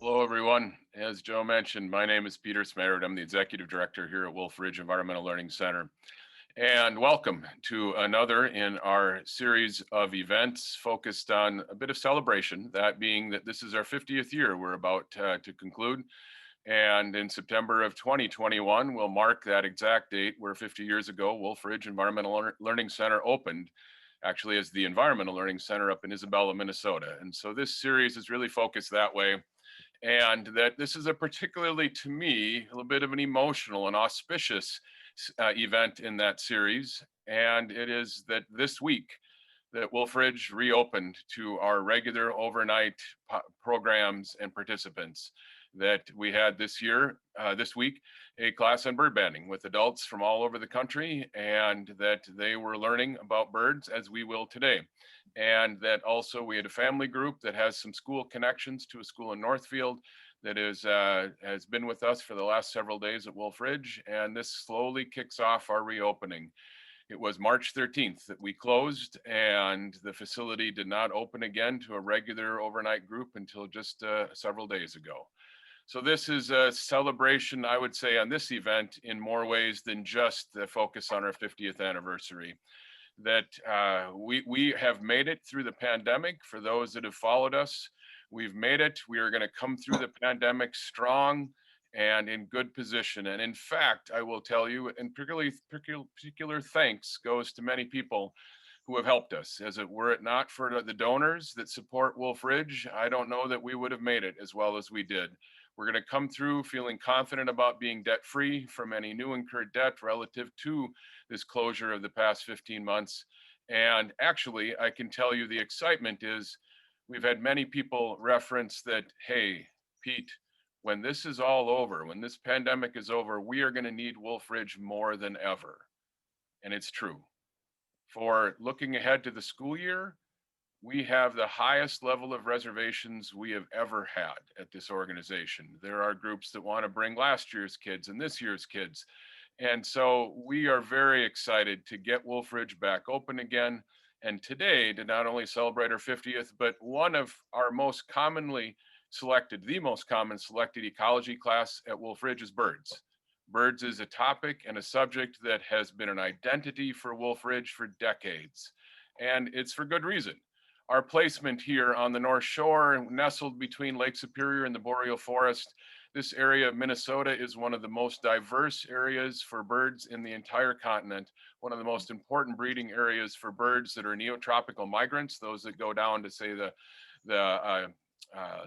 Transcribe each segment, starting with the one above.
Hello, everyone. As Joe mentioned, my name is Peter Smerod. I'm the Executive Director here at Wolfridge Environmental Learning Center. And welcome to another in our series of events focused on a bit of celebration, that being that this is our 50th year we're about to conclude. And in September of 2021, we'll mark that exact date where 50 years ago, Wolfridge Environmental Learning Center opened, actually as the Environmental Learning Center up in Isabella, Minnesota. And so this series is really focused that way. And that this is a particularly, to me, a little bit of an emotional and auspicious event in that series. And it is that this week that Wolfridge reopened to our regular overnight programs and participants, that we had this week, a class on bird banding with adults from all over the country, and that they were learning about birds as we will today. And that also we had a family group that has some school connections to a school in Northfield that has been with us for the last several days at Wolfridge, and this slowly kicks off our reopening. It was March 13th that we closed, and the facility did not open again to a regular overnight group until just several days ago. So this is a celebration, I would say, on this event in more ways than just the focus on our 50th anniversary. That we have made it through the pandemic. For those that have followed us, we've made it. We are going to come through the pandemic strong and in good position. And in fact, I will tell you, and particular thanks goes to many people who have helped us. As it were it not for the donors that support Wolfridge, I don't know that we would have made it as well as we did. We're going to come through feeling confident about being debt-free from any new incurred debt relative to this closure of the past 15 months. And actually, I can tell you the excitement is we've had many people reference that, hey, Pete, when this is all over, when this pandemic is over, we are going to need Wolfridge more than ever. And it's true. For looking ahead to the school year, we have the highest level of reservations we have ever had at this organization. There are groups that want to bring last year's kids and this year's kids. And so we are very excited to get Wolfridge back open again. And today to not only celebrate our 50th, but one of our most commonly selected, the most common selected ecology class at Wolfridge is birds. Birds is a topic and a subject that has been an identity for Wolfridge for decades. And it's for good reason. Our placement here on the North Shore, nestled between Lake Superior and the Boreal Forest, this area of Minnesota is one of the most diverse areas for birds in the entire continent, one of the most important breeding areas for birds that are neotropical migrants, those that go down to, say, the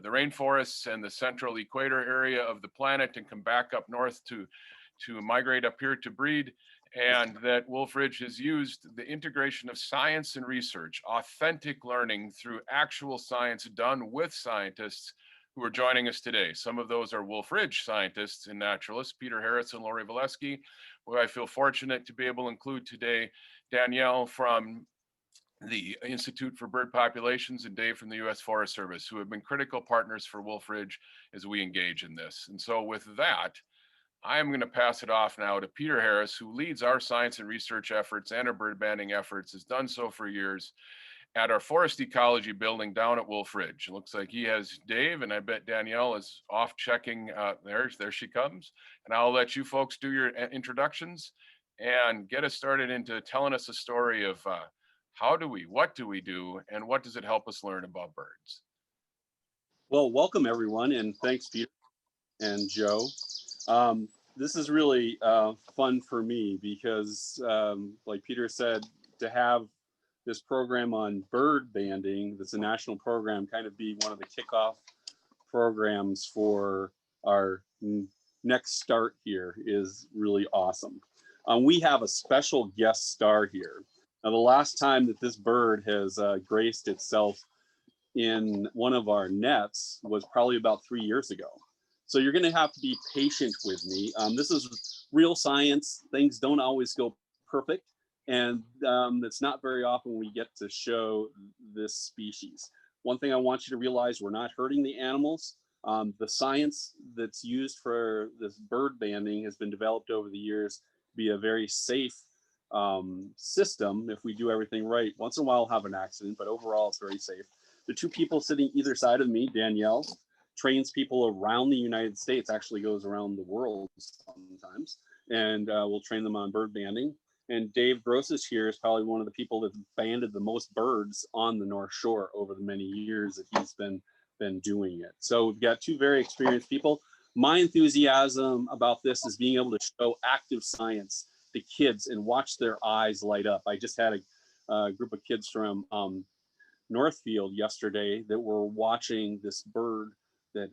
rainforests and the central equator area of the planet and come back up north to migrate up here to breed. And that Wolfridge has used the integration of science and research, authentic learning through actual science done with scientists who are joining us today. Some of those are Wolfridge scientists and naturalists, Peter Harris and Lori Walewski, who I feel fortunate to be able to include today, Danielle from the Institute for Bird Populations and Dave from the U.S. Forest Service, who have been critical partners for Wolfridge as we engage in this. And so with that, I am going to pass it off now to Peter Harris, who leads our science and research efforts and our bird banding efforts, has done so for years at our forest ecology building down at Wolfridge. It looks like he has Dave, and I bet Danielle is off checking. There she comes. And I'll let you folks do your introductions and get us started into telling us a story of what do we do, and what does it help us learn about birds? Well, welcome everyone, and thanks Peter and Joe. This is really fun for me because, like Peter said, to have this program on bird banding, that's a national program, kind of be one of the kickoff programs for our next start here is really awesome. We have a special guest star here. Now, the last time that this bird has graced itself in one of our nets was probably about 3 years ago. So you're going to have to be patient with me. This is real science. Things don't always go perfect. And it's not very often we get to show this species. One thing I want you to realize, we're not hurting the animals. The science that's used for this bird banding has been developed over the years to be a very safe system if we do everything right. Once in a while we'll have an accident, but overall it's very safe. The two people sitting either side of me, Danielle trains people around the United States, actually goes around the world sometimes, and we'll train them on bird banding. And Dave Grosshuech here is probably one of the people that banded the most birds on the North Shore over the many years that he's been doing it. So we've got two very experienced people. My enthusiasm about this is being able to show active science to kids and watch their eyes light up. I just had a group of kids from Northfield yesterday that were watching this bird that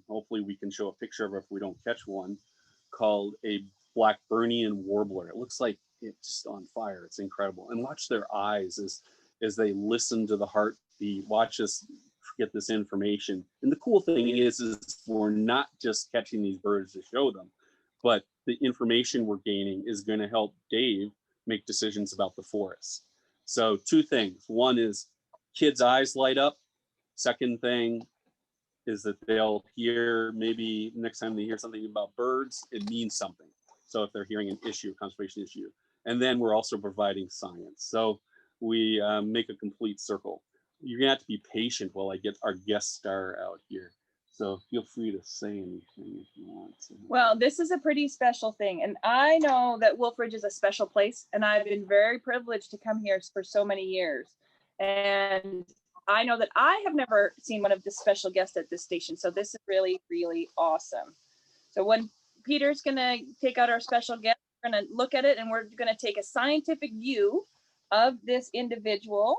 hopefully we can show a picture of if we don't catch one, called a Blackburnian warbler. It looks like it's just on fire. It's incredible. And watch their eyes as they listen to the heartbeat, watch us get this information. And the cool thing is we're not just catching these birds to show them, but the information we're gaining is going to help Dave make decisions about the forest. So two things. One is kids' eyes light up. Second thing is that they'll hear, maybe next time they hear something about birds, it means something. So if they're hearing an issue, a conservation issue. And then we're also providing science. So we make a complete circle. You're gonna have to be patient while I get our guest star out here. So feel free to say anything if you want to. Well, this is a pretty special thing. And I know that Wolfridge is a special place, and I've been very privileged to come here for so many years. And I know that I have never seen one of the special guests at this station. So this is really, really awesome. So when Peter's gonna take out our special guest, we're gonna look at it and we're gonna take a scientific view of this individual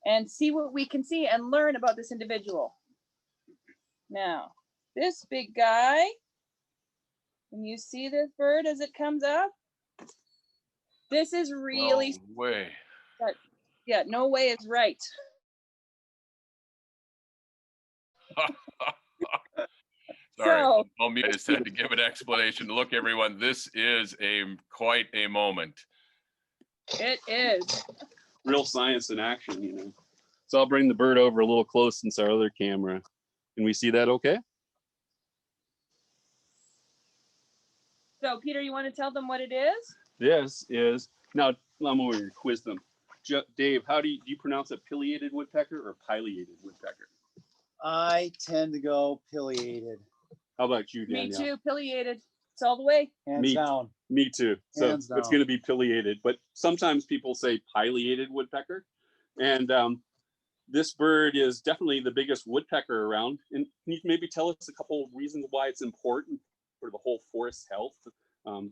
and see what we can see and learn about this individual. Now, this big guy, when you see this bird as it comes up, this is really, No way. yeah, no way is right. Sorry, So- I just had to give an explanation. Look, everyone, this is quite a moment. It is. Real science in action, you know. So I'll bring the bird over a little close since our other camera. Can we see that okay? So Peter, you want to tell them what it is? This is, now I'm going to quiz them. Dave, how do you pronounce it? Pileated woodpecker or pileated woodpecker? I tend to go pileated, How about you, Danielle? Me too, pileated. It's all the way. hands Me- down. Me too. So Hands it's down. going to be pileated, but sometimes people say pileated woodpecker. And this bird is definitely the biggest woodpecker around. And can you maybe tell us a couple of reasons why it's important for the whole forest health?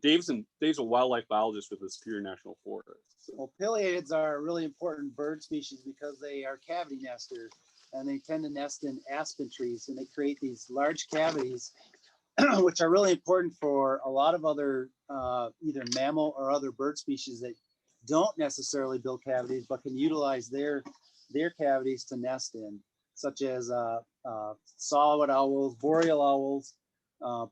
Dave's a wildlife biologist with the Superior National Forest. So. Well, pileateds are a really important bird species because they are cavity nesters, and they tend to nest in aspen trees, and they create these large cavities, which are really important for a lot of other either mammal or other bird species that don't necessarily build cavities, but can utilize their cavities to nest in, such as saw-whet owls, boreal owls,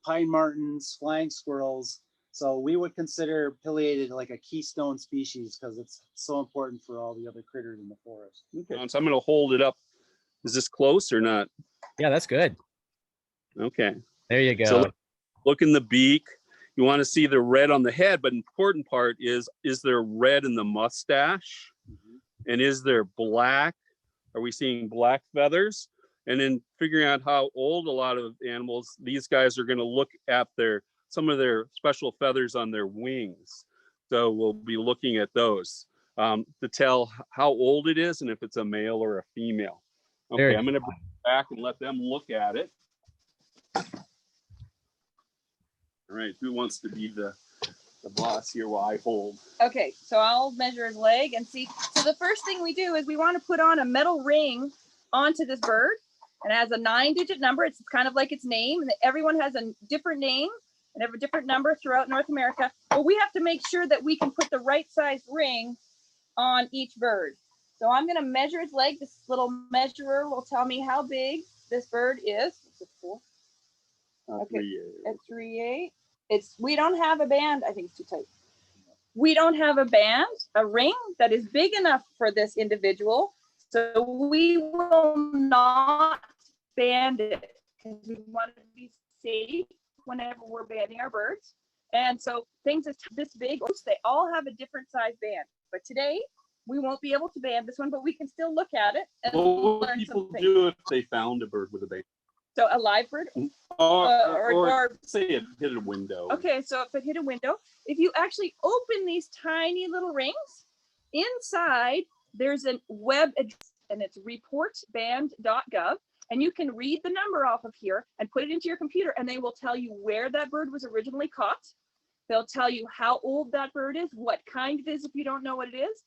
pine martens, flying squirrels. So we would consider pileated like a keystone species because it's so important for all the other critters in the forest. Okay. So I'm going to hold it up. Is this close or not? Yeah, that's good. Okay. There you go. So look in the beak. You want to see the red on the head, but important part is there red in the mustache? And is there black? Are we seeing black feathers? And then figuring out how old a lot of animals, these guys are going to look at some of their special feathers on their wings. So we'll be looking at those to tell how old it is and if it's a male or a female. Okay, Very I'm going to bring it back and let them look at it. All right, who wants to be the boss here while I hold? Okay, so I'll measure his leg and see. So the first thing we do is we want to put on a metal ring onto this bird. And it has a 9-digit number. It's kind of like its name. And everyone has a different name and have a different number throughout North America. But we have to make sure that we can put the right size ring on each bird. So I'm going to measure its leg. This little measurer will tell me how big this bird is. Okay. 3/8. At 3/8. We don't have a band. I think it's too tight. We don't have a band, a ring that is big enough for this individual. So we will not band it because we want to be safe whenever we're banding our birds. And so things this big, they all have a different size band. But today we won't be able to band this one, but we can still look at it and What would learn people something. do if they found a bird with a band? So a live bird. Or say it hit a window. Okay, so if it hit a window, if you actually open these tiny little rings, inside there's a web address, and it's reportband.gov, and you can read the number off of here and put it into your computer, and they will tell you where that bird was originally caught. They'll tell you how old that bird is, what kind it is if you don't know what it is.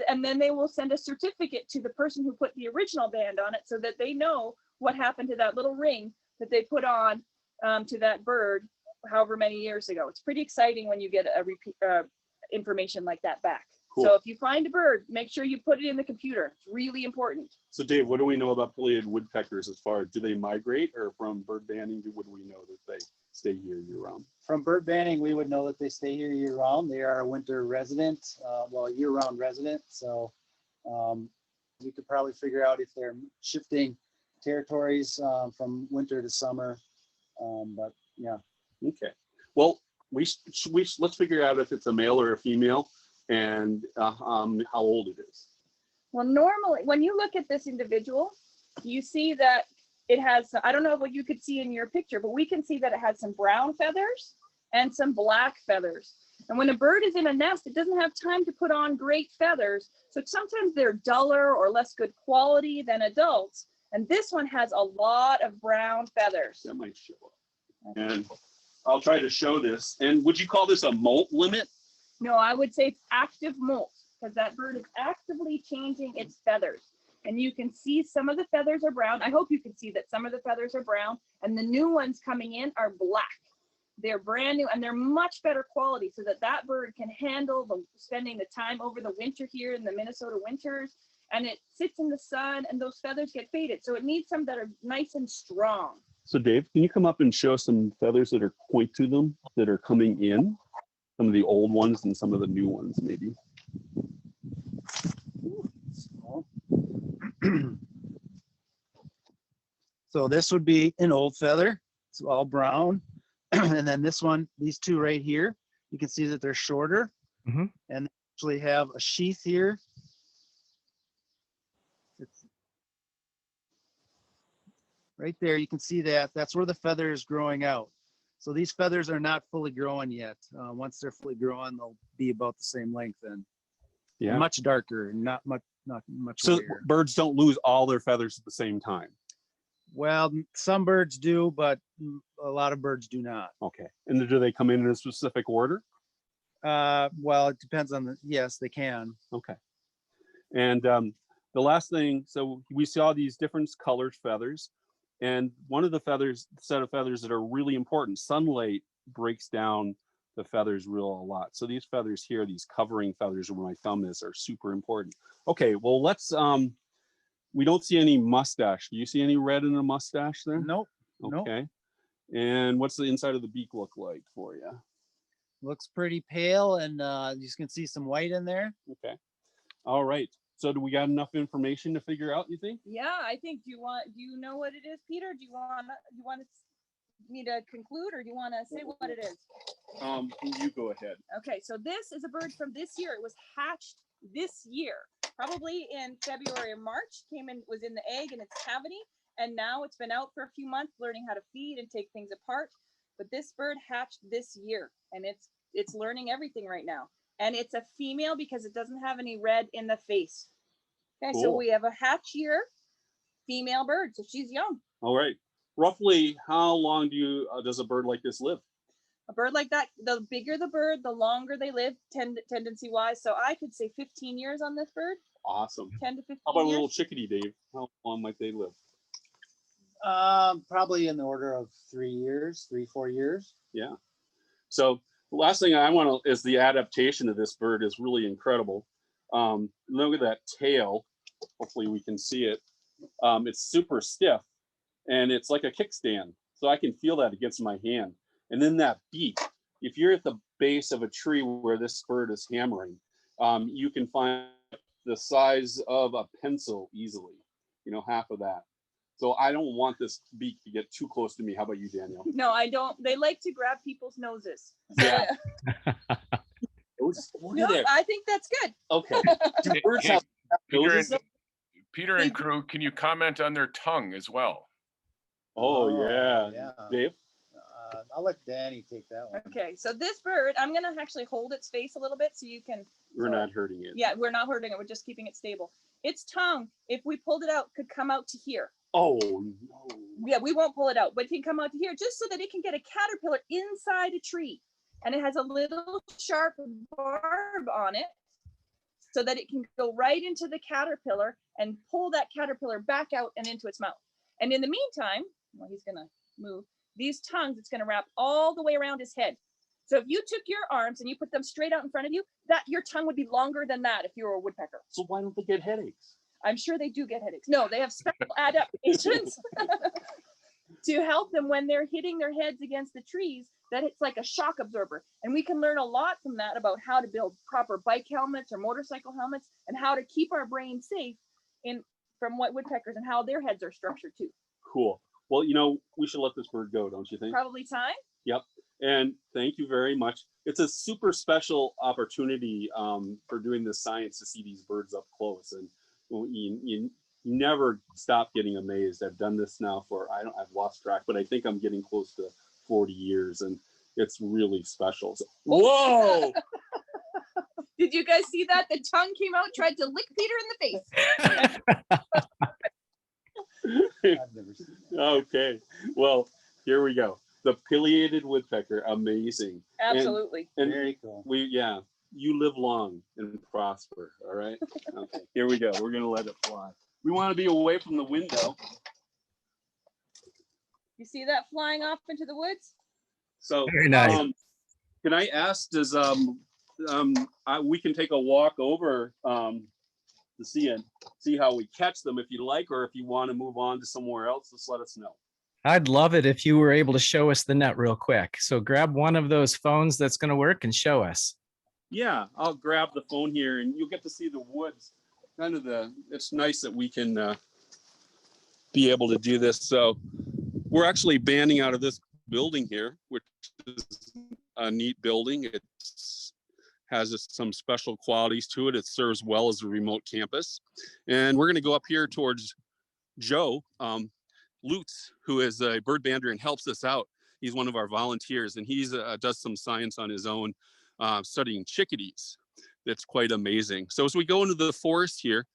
And then they will send a certificate to the person who put the original band on it, so that they know what happened to that little ring that they put on to that bird however many years ago. It's pretty exciting when you get a repeat information like that back. Cool. So if you find a bird, make sure you put it in the computer. It's really important. So Dave, what do we know about pileated woodpeckers as far as, do they migrate, or from bird banding, would we know that they stay here year round? From bird banding, we would know that they stay here year round. They are a winter resident, well, year round resident. So we could probably figure out if they're shifting territories from winter to summer. But yeah. Okay. Well, let's figure out if it's a male or a female, and how old it is. Well, normally when you look at this individual, you see that it has, I don't know what you could see in your picture, but we can see that it has some brown feathers and some black feathers. And when a bird is in a nest, it doesn't have time to put on great feathers. So sometimes they're duller or less good quality than adults. And this one has a lot of brown feathers. That might show up. And I'll try to show this. And would you call this a molt limit? No, I would say it's active molt, because that bird is actively changing its feathers. And you can see some of the feathers are brown. I hope you can see that some of the feathers are brown, and the new ones coming in are black. They're brand new, and they're much better quality, so that that bird can handle spending the time over the winter here in the Minnesota winters. And it sits in the sun, and those feathers get faded. So it needs some that are nice and strong. So Dave, can you come up and show some feathers that are point to them that are coming in? Some of the old ones and some of the new ones, maybe. So this would be an old feather. It's all brown. And then this one, these two right here, you can see that they're shorter. Mhm. And they actually have a sheath here. It's right there. You can see that. That's where the feather is growing out. So these feathers are not fully growing yet. Once they're fully growing, they'll be about the same length and much darker, not much So lighter. birds don't lose all their feathers at the same time. Well, some birds do, but a lot of birds do not. Okay. And do they come in a specific order? Well, it depends on yes, they can. Okay. And the last thing, so we saw these different colored feathers, and one of the set of feathers that are really important, sunlight breaks down the feathers a lot. So these feathers here, these covering feathers where my thumb is, are super important. Okay, well, let's, we don't see any mustache. Do you see any red in the mustache there? Nope. Okay. Nope. And what's the inside of the beak look like for you? Looks pretty pale, and you can see some white in there. Okay. All right. So do we got enough information to figure out, you think? Yeah, I think. Do you know what it is, Peter? Do you want me to conclude, or do you want to say what it is? You go ahead. Okay, so this is a bird from this year. It was hatched this year, probably in February or March. Was in the egg in its cavity, and now it's been out for a few months learning how to feed and take things apart. But this bird hatched this year, and it's learning everything right now. And it's a female because it doesn't have any red in the face. Okay, Cool. So we have a hatch year female bird, so she's young. All right. Roughly, how long does a bird like this live? A bird like that, the bigger the bird, the longer they live, tendency wise. So I could say 15 years on this bird. Awesome. 10 to 15 How about a years. little chickadee, Dave? How long might they live? Probably in the order of 3 years, 3-4 years. Yeah. So the last thing I want to is the adaptation of this bird is really incredible. Look at that tail. Hopefully we can see it. It's super stiff, and it's like a kickstand. So I can feel that against my hand. And then that beak, if you're at the base of a tree where this bird is hammering, you can find the size of a pencil easily, half of that. So I don't want this beak to get too close to me. How about you, Danielle? No, I don't. They like to grab people's noses. Yeah. No, I think that's good. Okay. Do birds have Peter noses? and crew, can you comment on their tongue as well? Oh, yeah. yeah. Dave? I'll let Danny take that one. Okay, so this bird, I'm gonna actually hold its face a little bit so you can. We're not hurting it. Yeah, we're not hurting it. We're just keeping it stable. Its tongue, if we pulled it out, could come out to here. Oh, no. Yeah, we won't pull it out, but it can come out to here just so that it can get a caterpillar inside a tree. And it has a little sharp barb on it so that it can go right into the caterpillar and pull that caterpillar back out and into its mouth. And in the meantime, well, he's gonna move these tongues, it's gonna wrap all the way around his head. So if you took your arms and you put them straight out in front of you, that your tongue would be longer than that if you were a woodpecker. So why don't they get headaches? I'm sure they do get headaches. No, they have special adaptations to help them when they're hitting their heads against the trees, that it's like a shock absorber. And we can learn a lot from that about how to build proper bike helmets or motorcycle helmets and how to keep our brain safe from what woodpeckers and how their heads are structured too. Cool. Well, you know, we should let this bird go, don't you think? Probably time. Yep. And thank you very much. It's a super special opportunity for doing this science to see these birds up close. And you never stop getting amazed. I've done this now for, I've lost track, but I think I'm getting close to 40 years and it's really special. So, whoa! Did you guys see that? The tongue came out, tried to lick Peter in the face. I've never seen that. Okay. Well, here we go. The pileated woodpecker, amazing. Absolutely. And Very cool. you live long and prosper. All right. Okay. Here we go. We're gonna let it fly. We want to be away from the window. You see that flying off into the woods? So Very nice. Can I ask? Does we can take a walk over to see how we catch them if you like, or if you want to move on to somewhere else, just let us know. I'd love it if you were able to show us the net real quick. So grab one of those phones that's going to work and show us. Yeah, I'll grab the phone here and you'll get to see the woods. It's nice that we can be able to do this. So we're actually banding out of this building here, which is a neat building. It has some special qualities to it. It serves well as a remote campus. And we're going to go up here towards Joe Lutz, who is a bird bander and helps us out. He's one of our volunteers, and he's does some science on his own, studying chickadees. That's quite amazing. So as we go into the forest here,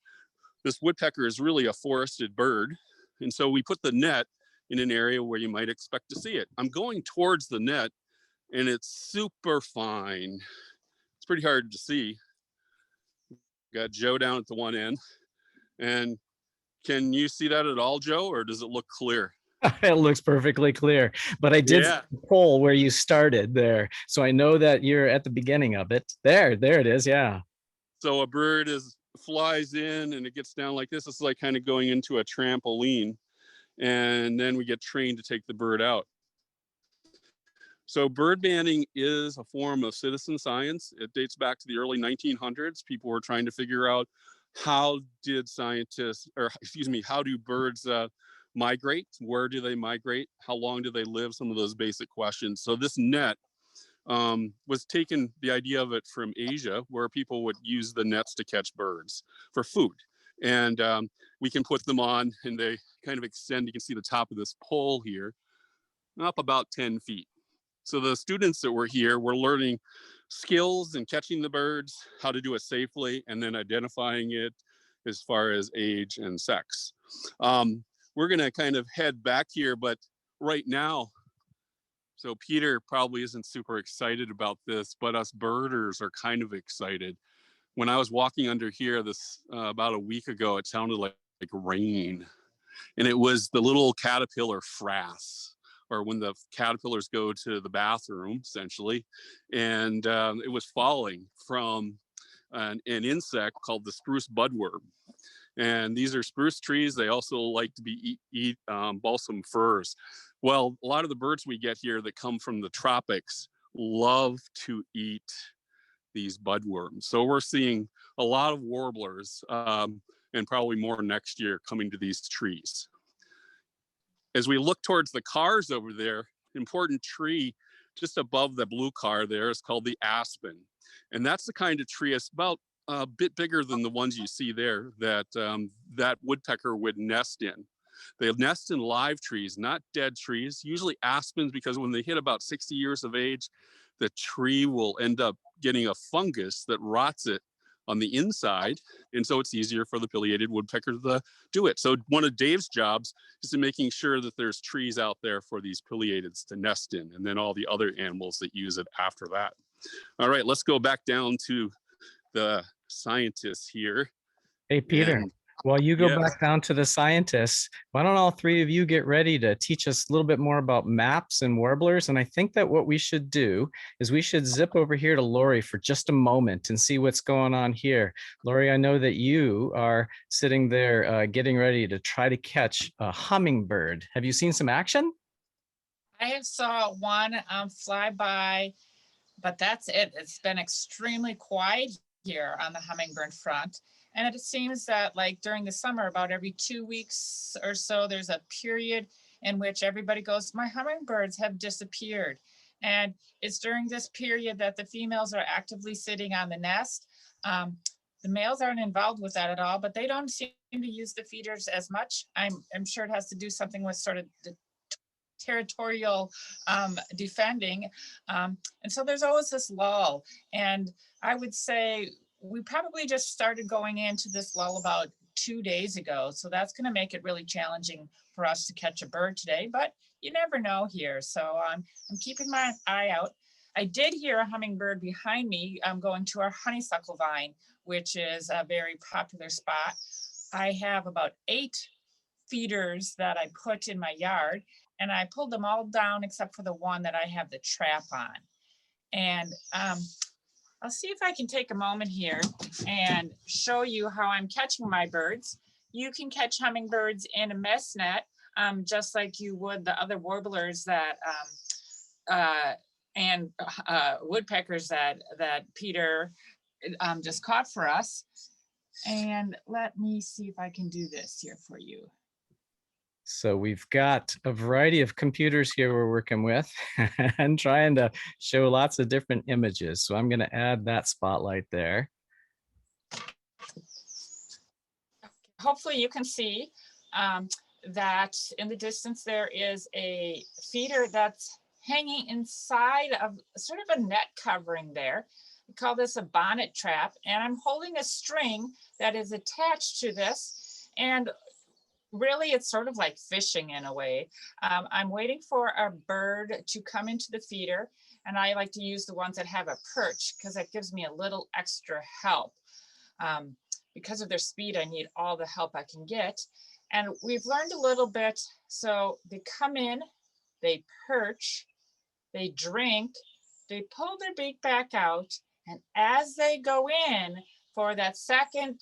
this woodpecker is really a forested bird. And so we put the net in an area where you might expect to see it. I'm going towards the net and it's super fine. It's pretty hard to see. Got Joe down at the one end. And can you see that at all, Joe, or does it look clear? It looks perfectly clear, but I did pull where you started there. So I know that you're at the beginning of it. There it is. Yeah. So a bird flies in and it gets down like this. It's like kind of going into a trampoline. And then we get trained to take the bird out. So bird banding is a form of citizen science. It dates back to the early 1900s. People were trying to figure out how do birds migrate? Where do they migrate? How long do they live? Some of those basic questions. So this net was taken, the idea of it, from Asia, where people would use the nets to catch birds for food. And we can put them on and they kind of extend. You can see the top of this pole here, up about 10 feet. So the students that were here were learning skills in catching the birds, how to do it safely, and then identifying it as far as age and sex. We're gonna kind of head back here, but right now, so Peter probably isn't super excited about this, but us birders are kind of excited. When I was walking under here about a week ago, it sounded like rain, and it was the little caterpillar frass, or when the caterpillars go to the bathroom, essentially, and it was falling from an insect called the spruce budworm. And these are spruce trees. They also like to eat balsam firs. Well, a lot of the birds we get here that come from the tropics love to eat these budworms. So we're seeing a lot of warblers and probably more next year coming to these trees. As we look towards the cars over there, important tree just above the blue car there is called the aspen. And that's the kind of tree, it's about a bit bigger than the ones you see there that that woodpecker would nest in. They nest in live trees, not dead trees, usually aspens, because when they hit about 60 years of age, the tree will end up getting a fungus that rots it on the inside. And so it's easier for the pileated woodpecker to do it. So one of Dave's jobs is in making sure that there's trees out there for these pileateds to nest in, and then all the other animals that use it after that. All right, let's go back down to the scientists here. Hey, Peter, And while you go yes. back down to the scientists, why don't all three of you get ready to teach us a little bit more about maps and warblers? And I think that what we should do is we should zip over here to Lori for just a moment and see what's going on here. Lori, I know that you are sitting there getting ready to try to catch a hummingbird. Have you seen some action? I have saw one fly by, but that's it. It's been extremely quiet here on the hummingbird front. And it seems that like during the summer, about every 2 weeks or so, there's a period in which everybody goes, my hummingbirds have disappeared. And it's during this period that the females are actively sitting on the nest. The males aren't involved with that at all, but they don't seem to use the feeders as much. I'm sure it has to do something with sort of the territorial defending. And so there's always this lull. And I would say we probably just started going into this lull about 2 days ago. So that's going to make it really challenging for us to catch a bird today, but you never know here. So I'm keeping my eye out. I did hear a hummingbird behind me going to our honeysuckle vine, which is a very popular spot. I have about 8 feeders that I put in my yard, and I pulled them all down except for the one that I have the trap on. And I'll see if I can take a moment here and show you how I'm catching my birds. You can catch hummingbirds in a mesh net, just like you would the other warblers that and woodpeckers that Peter just caught for us. And let me see if I can do this here for you. So we've got a variety of computers here we're working with and trying to show lots of different images. So I'm going to add that spotlight there. Hopefully you can see that in the distance there is a feeder that's hanging inside of sort of a net covering there. We call this a bonnet trap, and I'm holding a string that is attached to this, and really it's sort of like fishing in a way. I'm waiting for a bird to come into the feeder, and I like to use the ones that have a perch because that gives me a little extra help. Because of their speed, I need all the help I can get. And we've learned a little bit. So they come in, they perch, they drink, they pull their beak back out, and as they go in for that second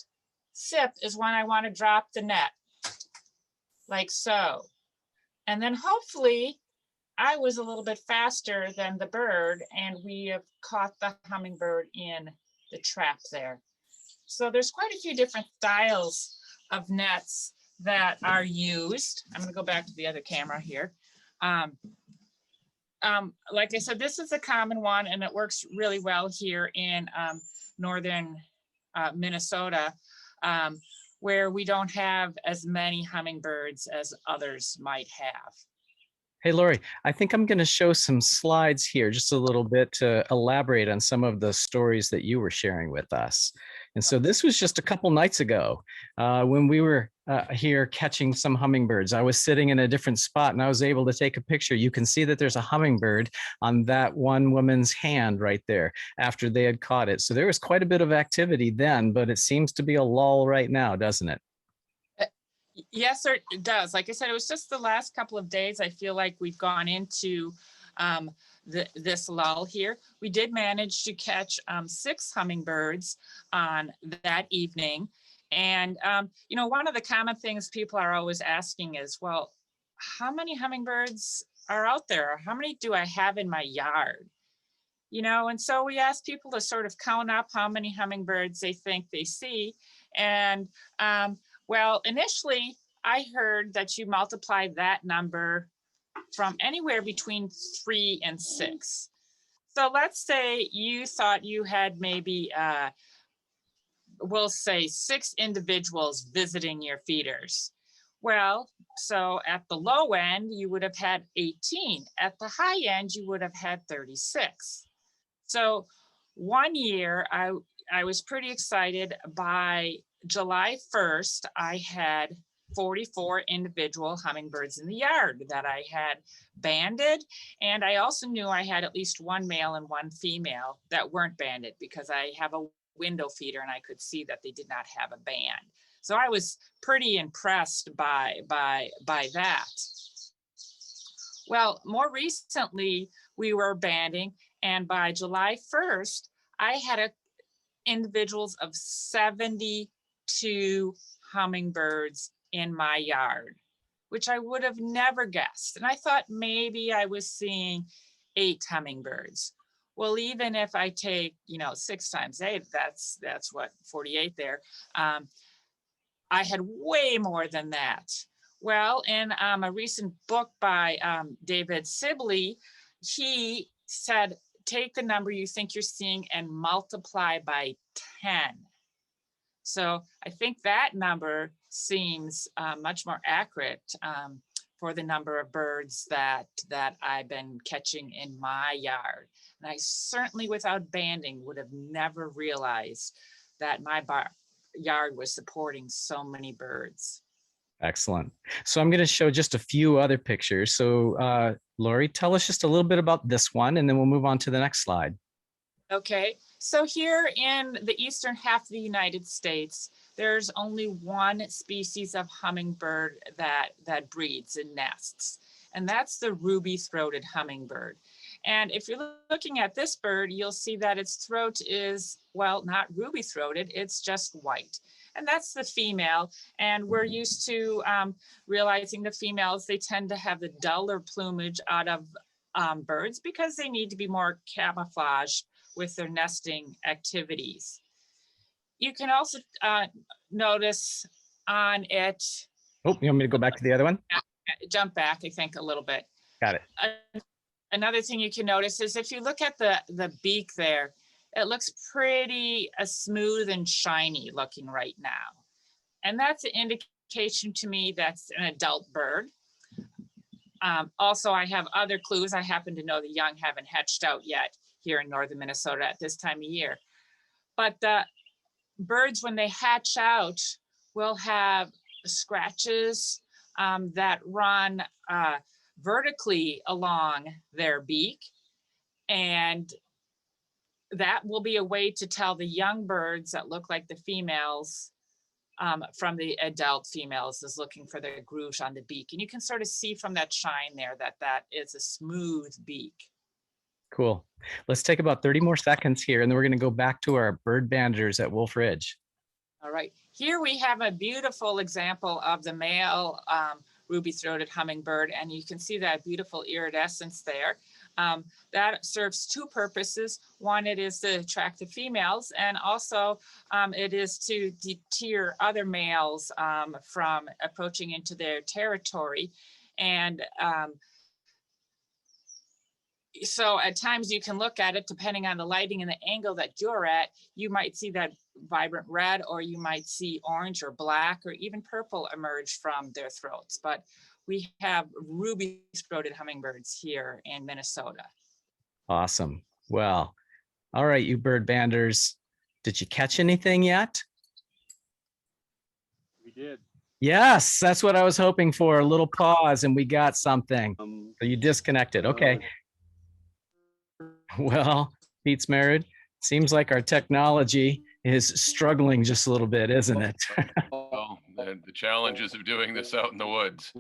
sip is when I want to drop the net, like so. And then hopefully I was a little bit faster than the bird, and we have caught the hummingbird in the trap there. So there's quite a few different styles of nets that are used. I'm going to go back to the other camera here. Like I said, this is a common one, and it works really well here in northern Minnesota, where we don't have as many hummingbirds as others might have. Hey, Lori, I think I'm going to show some slides here just a little bit to elaborate on some of the stories that you were sharing with us. And so this was just a couple nights ago when we were here catching some hummingbirds. I was sitting in a different spot and I was able to take a picture. You can see that there's a hummingbird on that one woman's hand right there after they had caught it. So there was quite a bit of activity then, but it seems to be a lull right now, doesn't it? Yes, sir, it does. Like I said, it was just the last couple of days. I feel like we've gone into this lull here. We did manage to catch 6 hummingbirds on that evening. And, you know, one of the common things people are always asking is, well, how many hummingbirds are out there? How many do I have in my yard? You know, and so we asked people to sort of count up how many hummingbirds they think they see. And, well, initially, I heard that you multiply that number from anywhere between 3 and 6. So let's say you thought you had maybe, we'll say 6 individuals visiting your feeders. Well, so at the low end, you would have had 18. At the high end, you would have had 36. So one year, I was pretty excited. By July 1st, I had 44 individual hummingbirds in the yard that I had banded. And I also knew I had at least one male and one female that weren't banded, because I have a window feeder and I could see that they did not have a band. So I was pretty impressed by that. Well, more recently, we were banding, and by July 1st, I had individuals of 72 hummingbirds in my yard, which I would have never guessed. And I thought maybe I was seeing 8 hummingbirds. Well, even if I take, 6 times 8, that's what, 48 there. I had way more than that. Well, in a recent book by David Sibley, he said, take the number you think you're seeing and multiply by 10. So I think that number seems much more accurate for the number of birds that I've been catching in my yard. And I certainly, without banding, would have never realized that my yard was supporting so many birds. Excellent. So I'm going to show just a few other pictures. So Lori, tell us just a little bit about this one, and then we'll move on to the next slide. Okay, so here in the eastern half of the United States, there's only one species of hummingbird that breeds and nests, and that's the ruby-throated hummingbird. And if you're looking at this bird, you'll see that its throat is, well, not ruby-throated, it's just white. And that's the female. And we're used to realizing the females, they tend to have the duller plumage out of birds because they need to be more camouflaged with their nesting activities. You can also notice on it. Oh, you want me to go back to the other one? Jump back, I think, a little bit. Got it. Another thing you can notice is if you look at the beak there, it looks pretty smooth and shiny looking right now. And that's an indication to me that's an adult bird. Also, I have other clues. I happen to know the young haven't hatched out yet here in northern Minnesota at this time of year. But the birds, when they hatch out, will have scratches that run vertically along their beak. And that will be a way to tell the young birds that look like the females from the adult females is looking for the grooves on the beak. And you can sort of see from that shine there that is a smooth beak. Cool. Let's take about 30 more seconds here, and then we're going to go back to our bird banders at Wolfridge. All right. Here we have a beautiful example of the male ruby-throated hummingbird, and you can see that beautiful iridescence there. That serves 2 purposes. One, it is to attract the females, and also it is to deter other males from approaching into their territory. And so at times you can look at it, depending on the lighting and the angle that you're at, you might see that vibrant red, or you might see orange or black or even purple emerge from their throats. But we have ruby-throated hummingbirds here in Minnesota. Awesome. Well, all right, you bird banders, did you catch anything yet? We did. Yes, that's what I was hoping for. A little pause and we got something. So you disconnected. Okay. Well, Pete Smerud, seems like our technology is struggling just a little bit, isn't it? Well, the challenges of doing this out in the woods.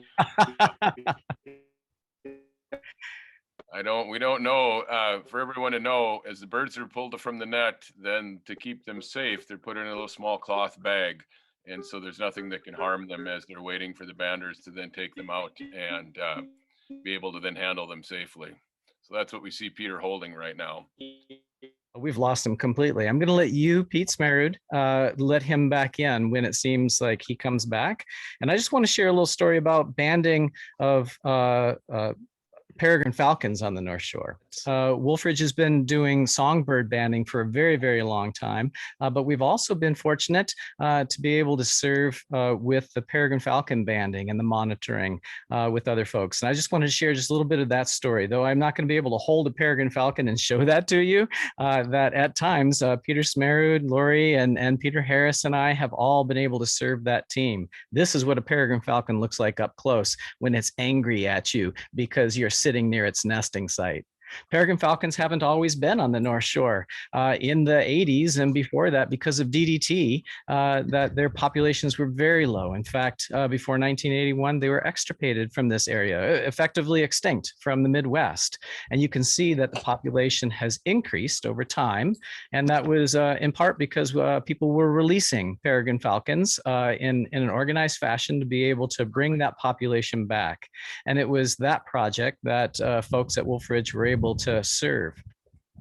We don't know, for everyone to know, as the birds are pulled from the net, then to keep them safe, they're put in a little small cloth bag. And so there's nothing that can harm them as they're waiting for the banders to then take them out and be able to then handle them safely. So that's what we see Peter holding right now. We've lost him completely. I'm going to let you, Pete Smerud, let him back in when it seems like he comes back. And I just want to share a little story about banding of peregrine falcons on the North Shore. Wolfridge has been doing songbird banding for a very, very long time, but we've also been fortunate to be able to serve with the peregrine falcon banding and the monitoring with other folks. And I just wanted to share just a little bit of that story, though I'm not going to be able to hold a peregrine falcon and show that to you, that at times Peter Smerud, Lori, and Peter Harris and I have all been able to serve that team. This is what a peregrine falcon looks like up close when it's angry at you because you're sitting near its nesting site. Peregrine falcons haven't always been on the North Shore. In the 80s and before that, because of DDT, that their populations were very low. In fact, before 1981, they were extirpated from this area, effectively extinct from the Midwest. And you can see that the population has increased over time. And that was in part because people were releasing peregrine falcons in an organized fashion to be able to bring that population back. And it was that project that folks at Wolfridge were able to serve.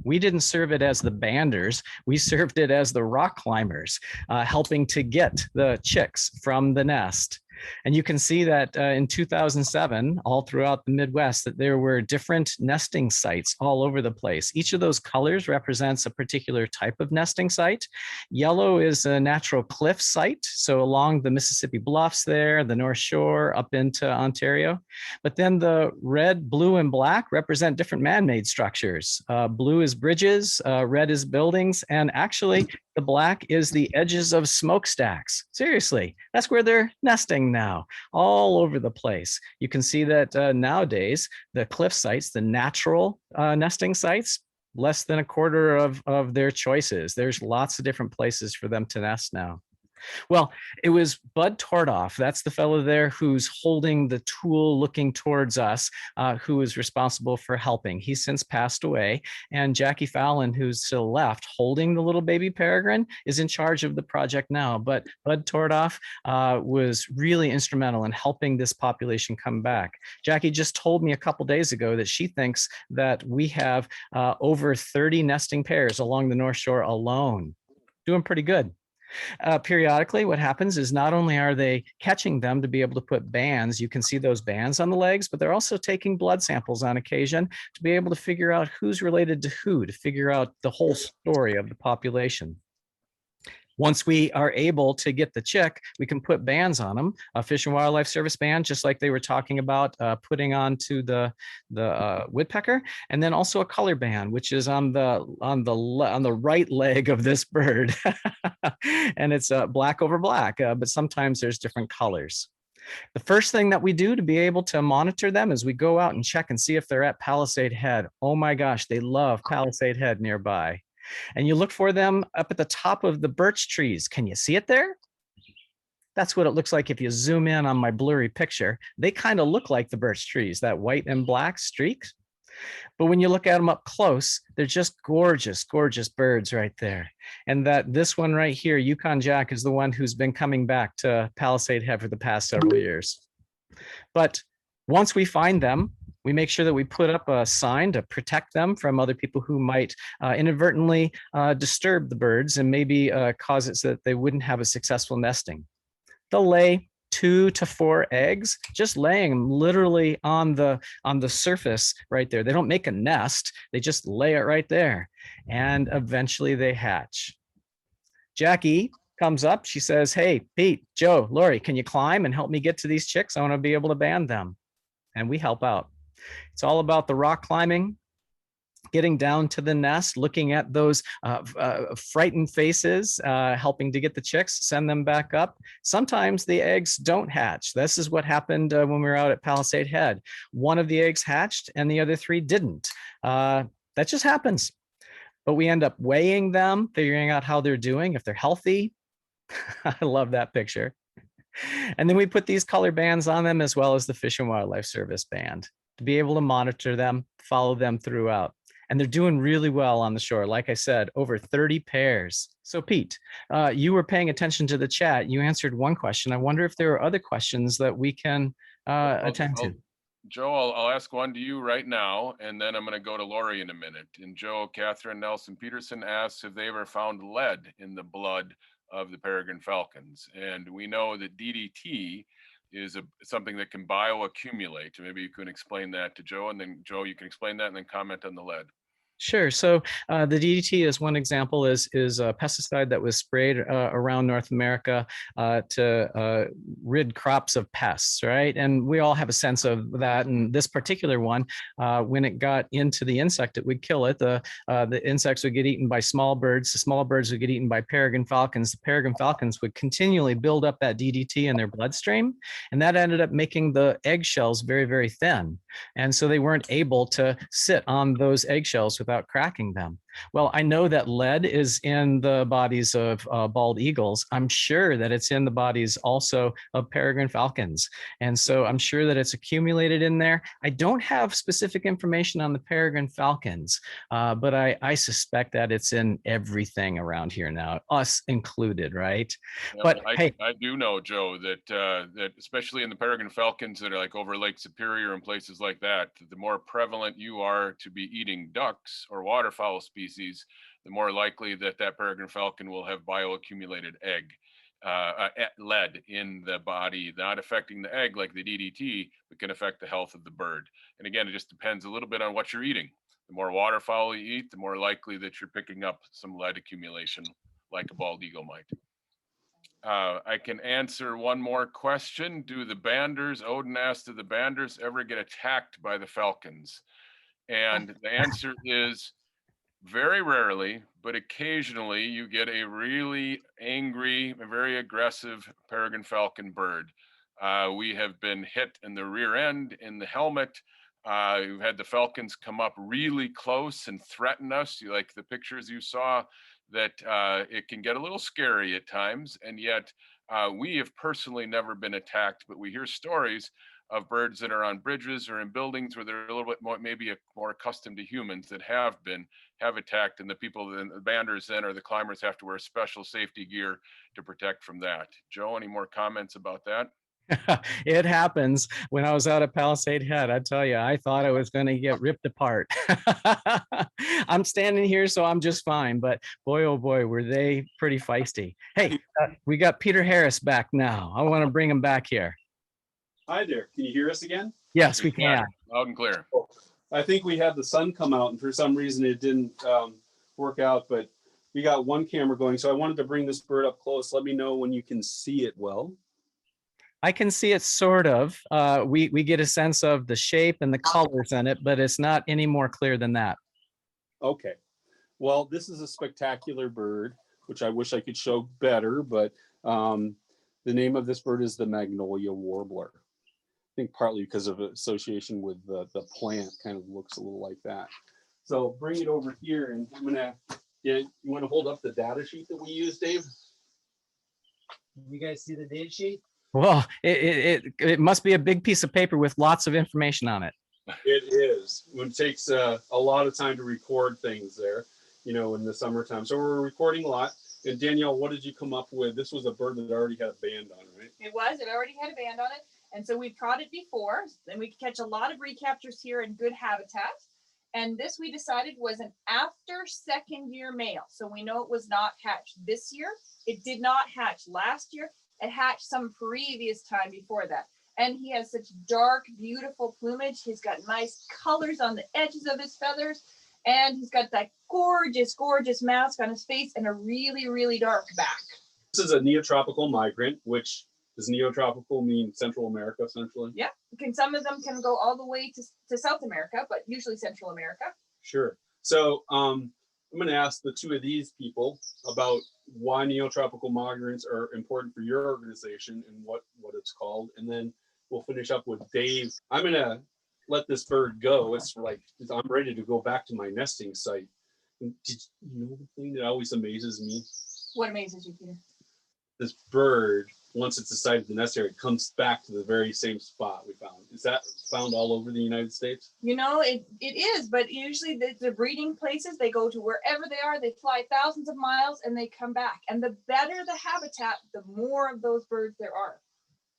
We didn't serve it as the banders. We served it as the rock climbers, helping to get the chicks from the nest. And you can see that in 2007, all throughout the Midwest, that there were different nesting sites all over the place. Each of those colors represents a particular type of nesting site. Yellow is a natural cliff site, so along the Mississippi Bluffs there, the North Shore, up into Ontario. But then the red, blue, and black represent different man-made structures. Blue is bridges, red is buildings, and actually the black is the edges of smokestacks. Seriously, that's where they're nesting now, all over the place. You can see that nowadays, the cliff sites, the natural nesting sites, less than a quarter of their choices. There's lots of different places for them to nest now. Well, it was Bud Tordoff, that's the fellow there who's holding the tool looking towards us, who is responsible for helping. He's since passed away, and Jackie Fallon, who's still left holding the little baby peregrine, is in charge of the project now. But Bud Tordoff was really instrumental in helping this population come back. Jackie just told me a couple days ago that she thinks that we have over 30 nesting pairs along the North Shore alone. Doing pretty good. Periodically, what happens is not only are they catching them to be able to put bands, you can see those bands on the legs, but they're also taking blood samples on occasion to be able to figure out who's related to who, to figure out the whole story of the population. Once we are able to get the chick, we can put bands on them, a Fish and Wildlife Service band, just like they were talking about putting onto the woodpecker, and then also a color band, which is on the right leg of this bird, and it's black over black, but sometimes there's different colors. The first thing that we do to be able to monitor them is we go out and check and see if they're at Palisade Head. Oh my gosh, they love Palisade Head nearby. And you look for them up at the top of the birch trees. Can you see it there? That's what it looks like if you zoom in on my blurry picture. They kind of look like the birch trees, that white and black streaks. But when you look at them up close, they're just gorgeous, gorgeous birds right there. And that this one right here, Yukon Jack, is the one who's been coming back to Palisade Head for the past several years. But once we find them, we make sure that we put up a sign to protect them from other people who might inadvertently disturb the birds and maybe cause it so that they wouldn't have a successful nesting. They'll lay 2 to 4 eggs, just laying them literally on the surface right there. They don't make a nest, they just lay it right there. And eventually they hatch. Jackie comes up, she says, "Hey, Pete, Joe, Lori, can you climb and help me get to these chicks? I want to be able to band them." And we help out. It's all about the rock climbing, getting down to the nest, looking at those frightened faces, helping to get the chicks, send them back up. Sometimes the eggs don't hatch. This is what happened when we were out at Palisade Head. One of the eggs hatched and the other 3 didn't. That just happens. But we end up weighing them, figuring out how they're doing, if they're healthy. I love that picture. And then we put these color bands on them as well as the Fish and Wildlife Service band to be able to monitor them, follow them throughout. And they're doing really well on the shore. Like I said, over 30 pairs. So Pete, you were paying attention to the chat. You answered one question. I wonder if there are other questions that we can attend to. Joe, I'll ask one to you right now, and then I'm going to go to Lori in a minute. And Joe, Catherine Nelson Peterson asks if they ever found lead in the blood of the peregrine falcons. And we know that DDT is something that can bioaccumulate. Maybe you can explain that to Joe, and then Joe, you can explain that and then comment on the lead. Sure. So the DDT is one example, is a pesticide that was sprayed around North America to rid crops of pests, right? And we all have a sense of that. And this particular one, when it got into the insect, it would kill it. The insects would get eaten by small birds. The small birds would get eaten by peregrine falcons. The peregrine falcons would continually build up that DDT in their bloodstream, and that ended up making the eggshells very, very thin. And so they weren't able to sit on those eggshells without cracking them. Well, I know that lead is in the bodies of bald eagles. I'm sure that it's in the bodies also of peregrine falcons. And so I'm sure that it's accumulated in there. I don't have specific information on the peregrine falcons, but I suspect that it's in everything around here now, us included, right? Yeah, But hey, I do know, Joe, that especially in the peregrine falcons that are like over Lake Superior and places like that, the more prevalent you are to be eating ducks or waterfowl species, the more likely that peregrine falcon will have bioaccumulated lead in the body, not affecting the egg like the DDT, but can affect the health of the bird. And again, it just depends a little bit on what you're eating. The more waterfowl you eat, the more likely that you're picking up some lead accumulation like a bald eagle might. I can answer one more question. Do the banders, Odin asked, do the banders ever get attacked by the falcons? And the answer is very rarely, but occasionally you get a really angry, very aggressive peregrine falcon bird. We have been hit in the rear end, in the helmet. We've had the falcons come up really close and threaten us. Like the pictures you saw, that it can get a little scary at times. And yet we have personally never been attacked, but we hear stories of birds that are on bridges or in buildings where they're a little bit more, maybe more accustomed to humans, that have attacked, and the people, the banders then, or the climbers, have to wear special safety gear to protect from that. Joe, any more comments about that? It happens. When I was out at Palisade Head, I tell you, I thought I was going to get ripped apart. I'm standing here, so I'm just fine. But boy, oh boy, were they pretty feisty. Hey, we got Peter Harris back now. I want to bring him back here. Hi there. Can you hear us again? Yes, we can. Loud and clear. I think we had the sun come out, and for some reason it didn't work out, but we got one camera going. So I wanted to bring this bird up close. Let me know when you can see it well. I can see it sort of. We get a sense of the shape and the colors in it, but it's not any more clear than that. Okay. Well, this is a spectacular bird, which I wish I could show better, but the name of this bird is the Magnolia Warbler. I think partly because of association with the plant, kind of looks a little like that. So bring it over here, and I'm gonna you want to hold up the data sheet that we use, Dave? You guys see the data sheet? Well, it must be a big piece of paper with lots of information on it. It is. It takes a lot of time to record things there, in the summertime. So we're recording a lot. And Danielle, what did you come up with? This was a bird that already had a band on it, right? It already had a band on it. And so we've caught it before, and we could catch a lot of recaptures here in good habitat. And this, we decided, was an after second year male. So we know it was not hatched this year. It did not hatch last year. It hatched some previous time before that. And he has such dark, beautiful plumage. He's got nice colors on the edges of his feathers. And he's got that gorgeous, gorgeous mask on his face and a really, really dark back. This is a neotropical migrant, which does neotropical mean Central America, essentially? Yeah, some of them can go all the way to South America, but usually Central America. Sure. So I'm going to ask the two of these people about why neotropical migrants are important for your organization and what it's called. And then we'll finish up with Dave. I'm going to let this bird go. It's like, I'm ready to go back to my nesting site. And did you know the thing that always amazes me? What amazes you, Peter? This bird, once it's decided the nest area, it comes back to the very same spot we found. Is that found all over the United States? It is, but usually the breeding places, they go to wherever they are, they fly thousands of miles and they come back. And the better the habitat, the more of those birds there are.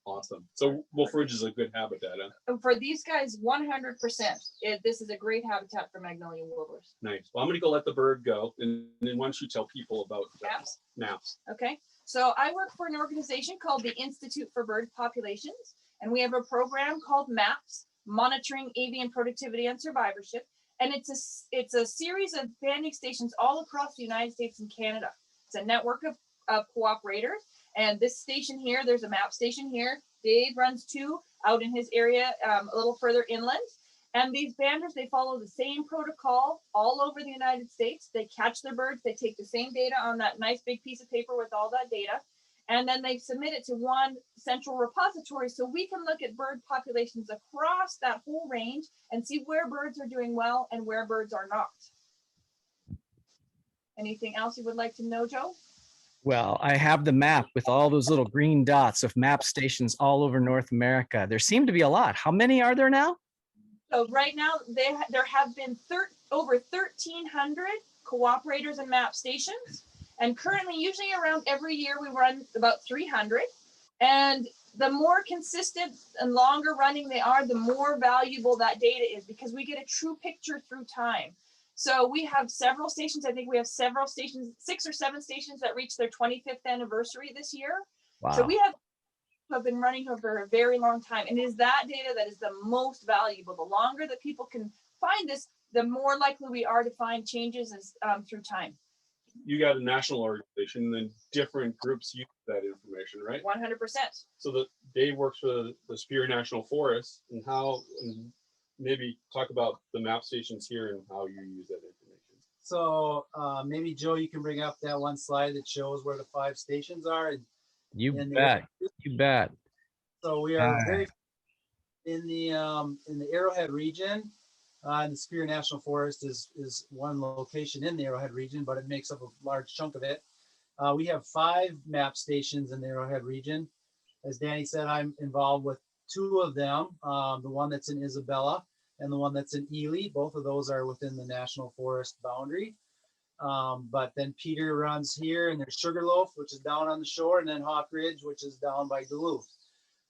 Awesome. So Wolfridge is a good habitat, huh? And for these guys, 100%, this is a great habitat for Magnolia Warblers. Nice. Well, I'm gonna go let the bird go, and then why don't you tell people about Maps? maps? Okay, so I work for an organization called the Institute for Bird Populations, and we have a program called MAPS, Monitoring Avian Productivity and Survivorship, and it's a series of banding stations all across the United States and Canada. It's a network of cooperators, and this station here, there's a map station here. Dave runs 2 out in his area, a little further inland. And these banders, they follow the same protocol all over the United States. They catch their birds, they take the same data on that nice big piece of paper with all that data, and then they submit it to one central repository so we can look at bird populations across that whole range and see where birds are doing well and where birds are not. Anything else you would like to know, Joe? Well, I have the map with all those little green dots of map stations all over North America. There seem to be a lot. How many are there now? So right now, there have been over 1,300 cooperators and map stations. And currently, usually around every year, we run about 300. And the more consistent and longer running they are, the more valuable that data is because we get a true picture through time. So we have several stations. I think we have several stations, 6 or 7 stations that reached their 25th anniversary this year. Wow. So we have been running for a very long time. And it is that data that is the most valuable. The longer that people can find this, the more likely we are to find changes through time. You got a national organization, and then different groups use that information, right? 100%. So Dave works for the Superior National Forest, and maybe talk about the map stations here and how you use that information. So maybe Joe, you can bring up that one slide that shows where the 5 stations are. You bet. You bet. So we are very in the Arrowhead region. The Superior National Forest is one location in the Arrowhead region, but it makes up a large chunk of it. We have 5 map stations in the Arrowhead region. As Danny said, I'm involved with 2 of them, the one that's in Isabella and the one that's in Ely. Both of those are within the National Forest boundary. But then Peter runs here, and there's Sugarloaf, which is down on the shore, and then Hawk Ridge, which is down by Duluth.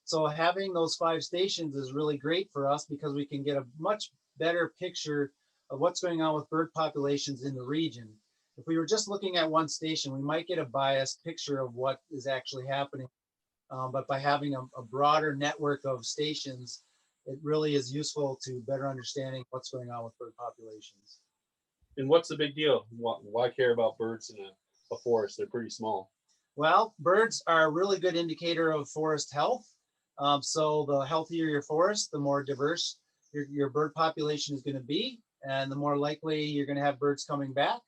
So having those 5 stations is really great for us because we can get a much better picture of what's going on with bird populations in the region. If we were just looking at one station, we might get a biased picture of what is actually happening. But by having a broader network of stations, it really is useful to better understanding what's going on with bird populations. And what's the big deal? Why care about birds in a forest? They're pretty small. Well, birds are a really good indicator of forest health. So the healthier your forest, the more diverse your bird population is going to be, and the more likely you're going to have birds coming back.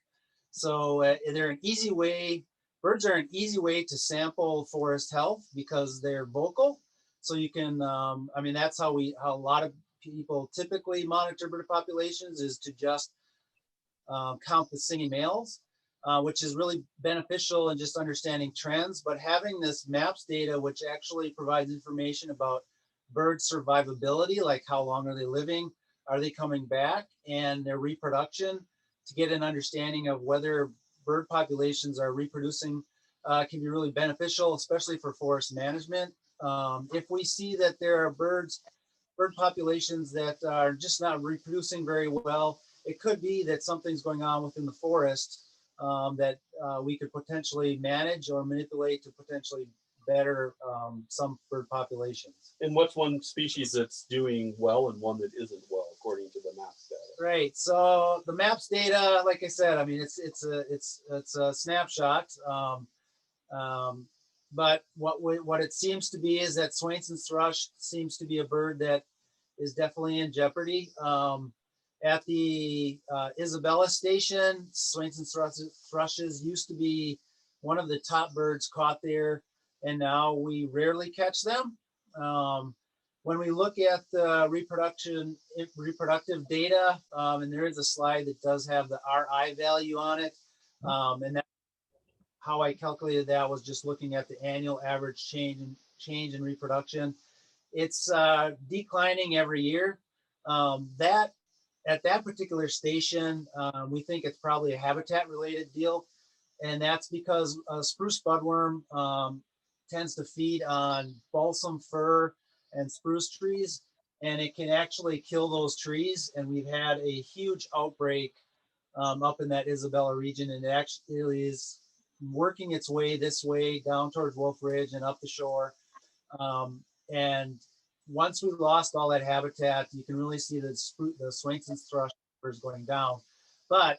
So they're an easy way. Birds are an easy way to sample forest health because they're vocal. So you can, I mean, that's how a lot of people typically monitor bird populations, is to just count the singing males, which is really beneficial in just understanding trends. But having this MAPS data, which actually provides information about bird survivability, like how long are they living, are they coming back, and their reproduction, to get an understanding of whether bird populations are reproducing, can be really beneficial, especially for forest management. If we see that there are bird populations that are just not reproducing very well, it could be that something's going on within the forest that we could potentially manage or manipulate to potentially better some bird populations. And what's one species that's doing well and one that isn't well, according to the MAPS data? Right. So the MAPS data, like I said, I mean, it's a snapshot. But what it seems to be is that Swainson's thrush seems to be a bird that is definitely in jeopardy. At the Isabella station, Swainson's thrushes used to be one of the top birds caught there, and now we rarely catch them. When we look at the reproductive data, and there is a slide that does have the RI value on it, and that, how I calculated that was just looking at the annual average change in reproduction. It's declining every year. At that particular station, we think it's probably a habitat related deal. And that's because spruce budworm tends to feed on balsam fir and spruce trees, and it can actually kill those trees. And we've had a huge outbreak up in that Isabella region, and it actually is working its way this way down towards Wolfridge and up the shore. And once we lost all that habitat, you can really see the swinks and thrush numbers going down. But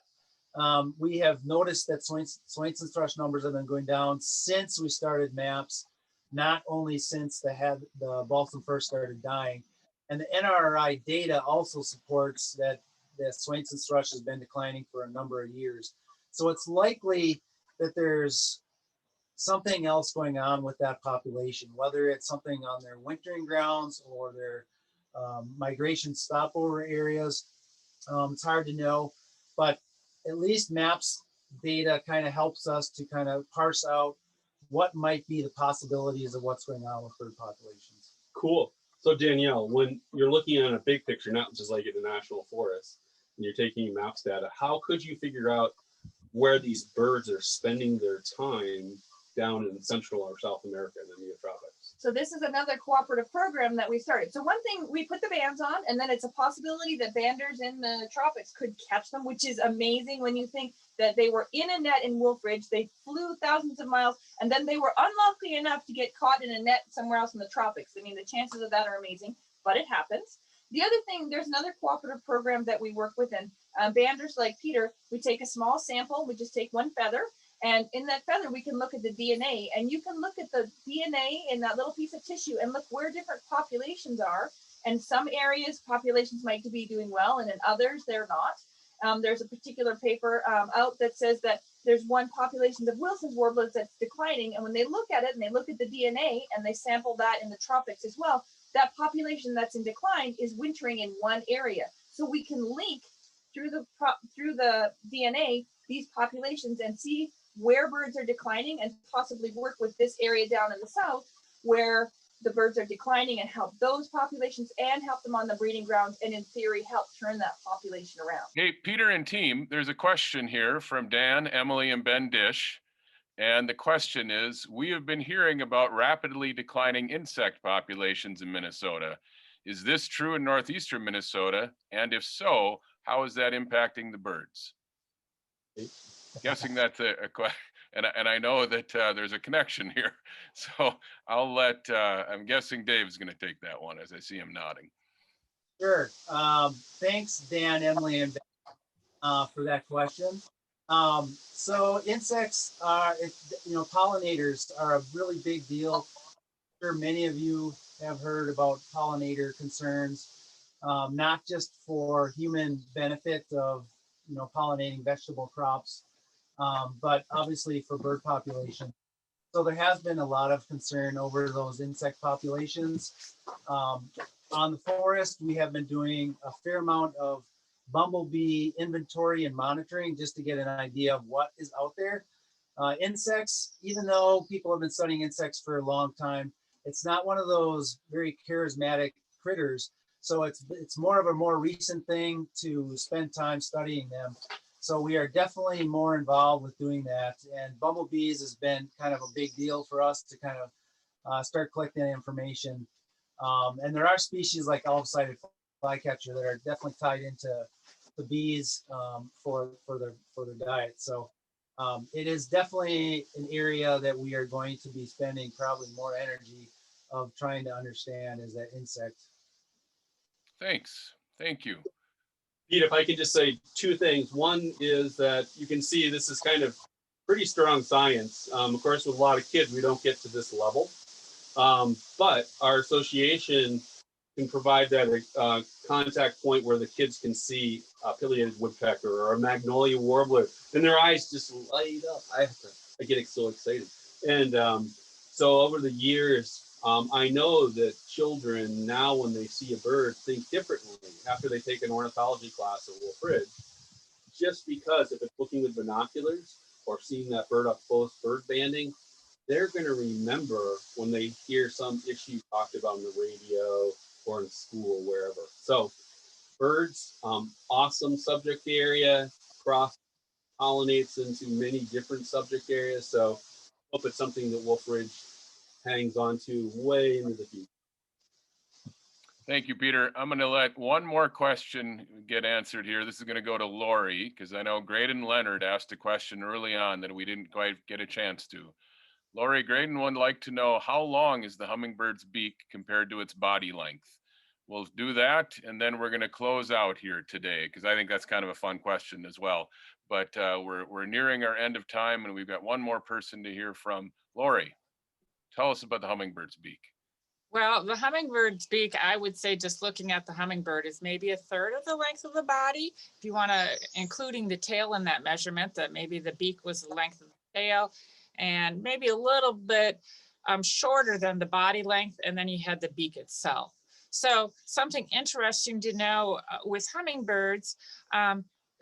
we have noticed that swinks and thrush numbers have been going down since we started maps, not only since the balsam fir started dying. And the NRI data also supports that the swinks and thrush has been declining for a number of years. So it's likely that there's something else going on with that population, whether it's something on their wintering grounds or their migration stopover areas. It's hard to know, but at least maps data kind of helps us to kind of parse out what might be the possibilities of what's going on with bird populations. Cool. So Danielle, when you're looking at a big picture, not just like in the national forest, and you're taking maps data, how could you figure out where these birds are spending their time down in Central or South America and the Neotropics? So this is another cooperative program that we started. So one thing, we put the bands on, and then it's a possibility that banders in the tropics could catch them, which is amazing when you think that they were in a net in Wolfridge, they flew thousands of miles, and then they were unlucky enough to get caught in a net somewhere else in the tropics. I mean, the chances of that are amazing, but it happens. The other thing, there's another cooperative program that we work with, and banders like Peter, we take a small sample, we just take one feather, and in that feather, we can look at the DNA, and you can look at the DNA in that little piece of tissue and look where different populations are. And some areas, populations might be doing well, and in others, they're not. There's a particular paper out that says that there's one population of Wilson's warblers that's declining. And when they look at it and they look at the DNA and they sample that in the tropics as well, that population that's in decline is wintering in one area. So we can link through the DNA these populations and see where birds are declining and possibly work with this area down in the south where the birds are declining and help those populations and help them on the breeding grounds, and in theory help turn that population around. Hey, Peter and team, there's a question here from Dan, Emily, and Ben Dish. And the question is, we have been hearing about rapidly declining insect populations in Minnesota. Is this true in northeastern Minnesota? And if so, how is that impacting the birds? Guessing that's a question. And I know that there's a connection here. So I'll let, I'm guessing Dave's going to take that one as I see him nodding. Sure. Thanks, Dan, Emily, and Ben, for that question. So insects are, pollinators are a really big deal. I'm sure many of you have heard about pollinator concerns, not just for human benefit of, pollinating vegetable crops, but obviously for bird population. So there has been a lot of concern over those insect populations. On the forest, we have been doing a fair amount of bumblebee inventory and monitoring just to get an idea of what is out there. Insects, even though people have been studying insects for a long time, it's not one of those very charismatic critters. So it's more of a more recent thing to spend time studying them. So we are definitely more involved with doing that. And bumblebees has been kind of a big deal for us to kind of start collecting information. And there are species like elf-sided flycatcher that are definitely tied into the bees for their diet. So it is definitely an area that we are going to be spending probably more energy of trying to understand is that insect. Thanks. Thank you. Pete, if I could just say two things. One is that you can see this is kind of pretty strong science. Of course, with a lot of kids, we don't get to this level. But our association can provide that contact point where the kids can see a pileated woodpecker or a Magnolia Warbler, and their eyes just light up. I get so excited. And so over the years, I know that children now, when they see a bird, think differently after they take an ornithology class at Wolfridge, just because if it's looking with binoculars or seeing that bird up close, bird banding, they're going to remember when they hear some issue talked about on the radio or in school, wherever. So birds, awesome subject area, cross pollinates into many different subject areas. So hope it's something that Wolfridge hangs on to way into the future. Thank you, Peter. I'm going to let one more question get answered here. This is going to go to Lori, because I know Graydon Leonard asked a question early on that we didn't quite get a chance to. Lori, Graydon would like to know, how long is the hummingbird's beak compared to its body length? We'll do that, and then we're going to close out here today, because I think that's kind of a fun question as well. But we're nearing our end of time, and we've got one more person to hear from. Lori, tell us about the hummingbird's beak. Well, the hummingbird's beak, I would say, just looking at the hummingbird, is maybe a third of the length of the body. If you want to, including the tail in that measurement, that maybe the beak was the length of the tail, and maybe a little bit shorter than the body length, and then you had the beak itself. So something interesting to know with hummingbirds,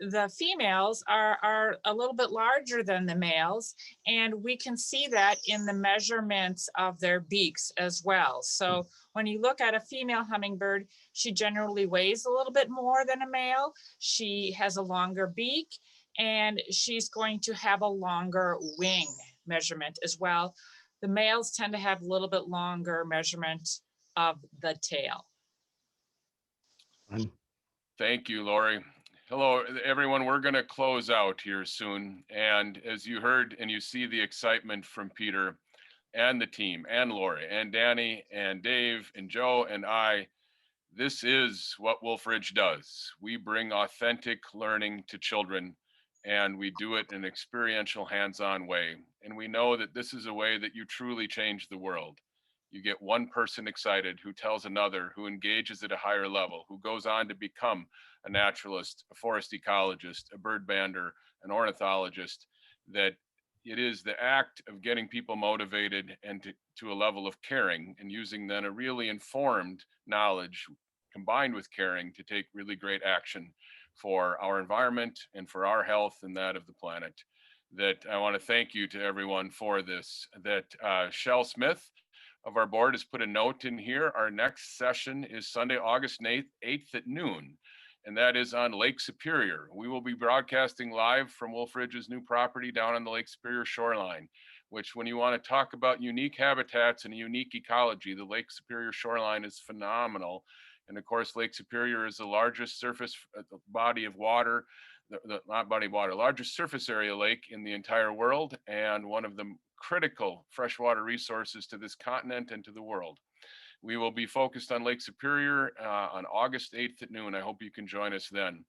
the females are a little bit larger than the males, and we can see that in the measurements of their beaks as well. So when you look at a female hummingbird, she generally weighs a little bit more than a male. She has a longer beak, and she's going to have a longer wing measurement as well. The males tend to have a little bit longer measurement of the tail. Thank you, Lori. Hello, everyone. We're going to close out here soon. And as you heard and you see the excitement from Peter and the team and Lori and Danny and Dave and Joe and I, this is what Wolfridge does. We bring authentic learning to children, and we do it in an experiential, hands-on way. And we know that this is a way that you truly change the world. You get one person excited who tells another, who engages at a higher level, who goes on to become a naturalist, a forest ecologist, a bird bander, an ornithologist, that it is the act of getting people motivated and to a level of caring, and using then a really informed knowledge combined with caring to take really great action for our environment and for our health and that of the planet. That I want to thank you to everyone for this. That Shell Smith of our board has put a note in here. Our next session is Sunday, August 8th at noon, and that is on Lake Superior. We will be broadcasting live from Wolfridge's new property down on the Lake Superior shoreline, which, when you want to talk about unique habitats and a unique ecology, the Lake Superior shoreline is phenomenal. And of course, Lake Superior is the largest surface body of water, not body of water, largest surface area lake in the entire world, and one of the critical freshwater resources to this continent and to the world. We will be focused on Lake Superior on August 8th at noon. I hope you can join us then.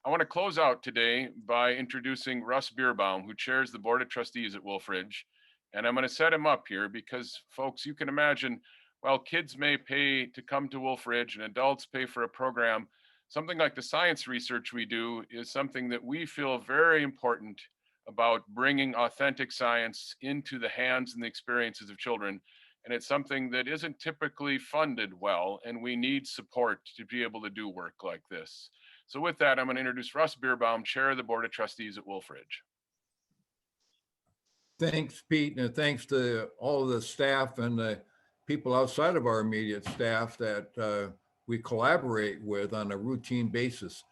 I want to close out today by introducing Russ Bierbaum, who chairs the Board of Trustees at Wolfridge. And I'm going to set him up here because, folks, you can imagine, while kids may pay to come to Wolfridge and adults pay for a program, something like the science research we do is something that we feel very important about, bringing authentic science into the hands and the experiences of children. And it's something that isn't typically funded well, and we need support to be able to do work like this. So with that, I'm going to introduce Russ Bierbaum, Chair of the Board of Trustees at Wolfridge. Thanks, Pete, and thanks to all of the staff and the people outside of our immediate staff that we collaborate with on a routine basis.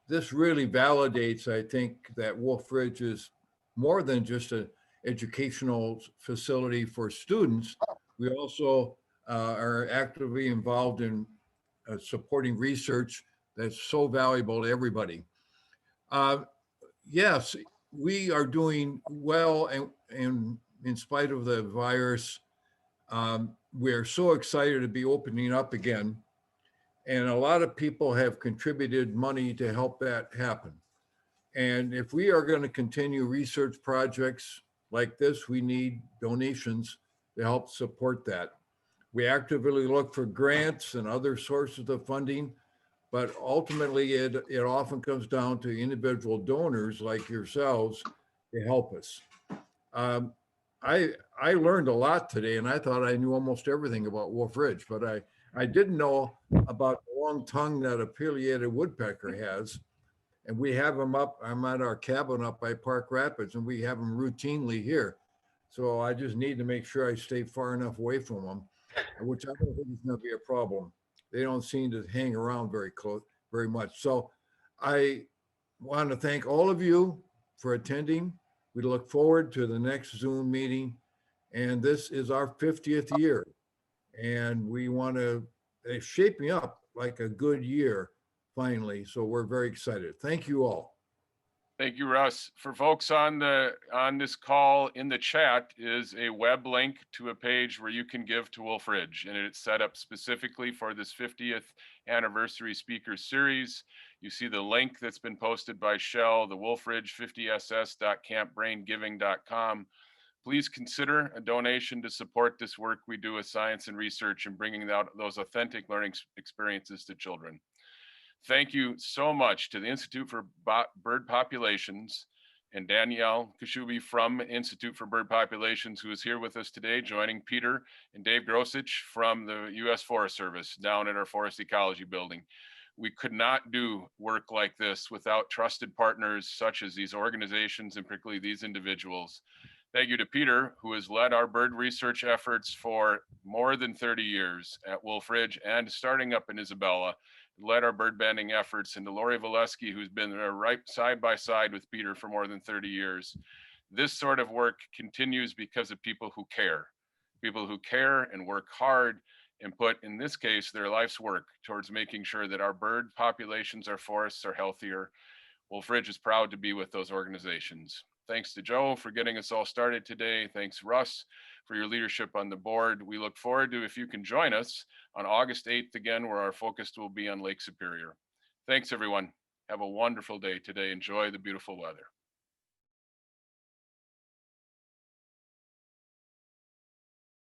This really validates, I think, that Wolfridge is more than just an educational facility for students. We also are actively involved in supporting research that's so valuable to everybody. Yes, we are doing well, and in spite of the virus, we're so excited to be opening up again. And a lot of people have contributed money to help that happen. And if we are going to continue research projects like this, we need donations to help support that. We actively look for grants and other sources of funding, but ultimately it often comes down to individual donors like yourselves to help us. I learned a lot today, and I thought I knew almost everything about Wolfridge, but I didn't know about the long tongue that a pileated woodpecker has. And we have them up, I'm at our cabin up by Park Rapids, and we have them routinely here. So I just need to make sure I stay far enough away from them, which I don't think is going to be a problem. They don't seem to hang around very much. So I want to thank all of you for attending. We look forward to the next Zoom meeting, And this is our 50th year. And we want to, it's shaping up like a good year finally. So we're very excited. Thank you all. Thank you, Russ. For folks on this call, in the chat is a web link to a page where you can give to Wolfridge, and it's set up specifically for this 50th anniversary speaker series. You see the link that's been posted by Shell, the Wolfridge 50ss.campbraingiving.com. Please consider a donation to support this work we do with science and research and bringing out those authentic learning experiences to children. Thank you so much to the Institute for Bird Populations and Danielle Kaschube from Institute for Bird Populations, who is here with us today, joining Peter and Dave Grosshuech from the U.S. Forest Service down at our Forest Ecology Building. We could not do work like this without trusted partners such as these organizations and particularly these individuals. Thank you to Peter, who has led our bird research efforts for more than 30 years at Wolfridge and starting up in Isabella, led our bird banding efforts, and to Lori Walewski, who's been right side by side with Peter for more than 30 years. This sort of work continues because of people who care and work hard and put, in this case, their life's work towards making sure that our bird populations, our forests are healthier. Wolfridge is proud to be with those organizations. Thanks to Joe for getting us all started today. Thanks, Russ, for your leadership on the board. We look forward to, if you can join us on August 8th again, where our focus will be on Lake Superior. Thanks, everyone. Have a wonderful day today. Enjoy the beautiful weather.